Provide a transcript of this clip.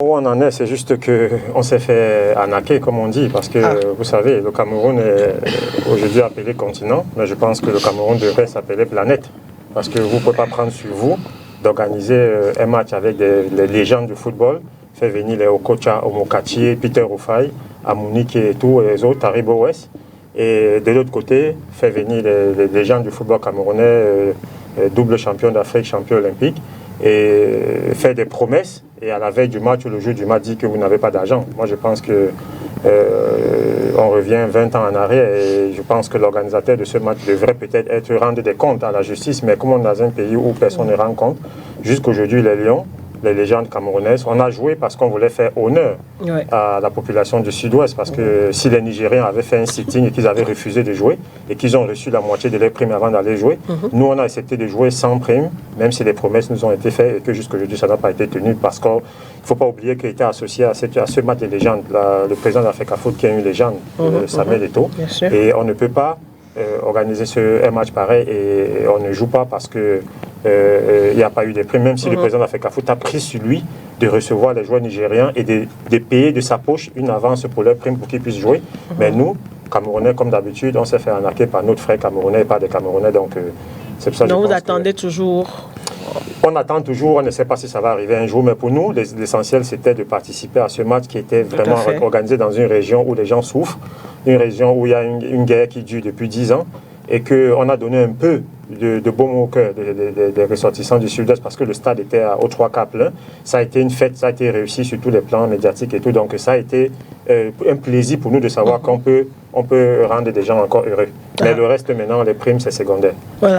Où on en est, c'est juste qu'on s'est fait arnaquer, comme on dit, parce que vous savez, le Cameroun est aujourd'hui appelé continent, mais je pense que le Cameroun devrait s'appeler planète, parce que vous ne pouvez pas prendre sur vous d'organiser un match avec les légendes du football, faire venir les Okocha, Omokachi, Peter Rufai, Amunike et tous les autres, Taribo West, et de l'autre côté, faire venir les légendes du football camerounais, double champion d'Afrique, champion olympique, et faire des promesses, et à la veille du match ou le jour du match, dire que vous n'avez pas d'argent. Moi, je pense que on revient 20 ans en arrière, et je pense que l'organisateur de ce match devrait peut-être rendre des comptes à la justice, mais comme on est dans un pays où personne ne rend compte, jusqu'aujourd'hui, les Lions, les légendes camerounaises, on a joué parce qu'on voulait faire honneur à la population du Sud-Ouest, parce que si les Nigériens avaient fait un sitting et qu'ils avaient refusé de jouer, et qu'ils ont reçu la moitié de leurs primes avant d'aller jouer, nous on a accepté de jouer sans prime, même si les promesses nous ont été faites et que jusqu'aujourd'hui ça n'a pas été tenu, parce qu'il ne faut pas oublier qu'il était associé à ce match de légende, le président d'Africa Foot qui est une légende, Samuel Eto'o, et on ne peut pas organiser un match pareil et on ne joue pas parce que il n'y a pas eu de primes, même si le président d'Africa Foot a pris sur lui de recevoir les joueurs nigériens et de payer de sa poche une avance pour leurs primes pour qu'ils puissent jouer. Mais nous, Camerounais, comme d'habitude, on s'est fait arnaquer par notre frère camerounais et pas des Camerounais. Donc, c'est pour ça que donc vous attendez toujours? On attend toujours, on ne sait pas si ça va arriver un jour, mais pour nous, l'essentiel, c'était de participer à ce match qui était vraiment organisé dans une région où les gens souffrent, une région où il y a une guerre qui dure depuis 10 ans, et qu'on a donné un peu de baume au cœur des ressortissants du Sud-Est, parce que le stade était au 3K plein. Ça a été une fête, ça a été réussi sur tous les plans médiatiques et tout, donc ça a été un plaisir pour nous de savoir qu'on peut rendre des gens encore heureux. Mais le reste maintenant, les primes, c'est secondaire. Voilà.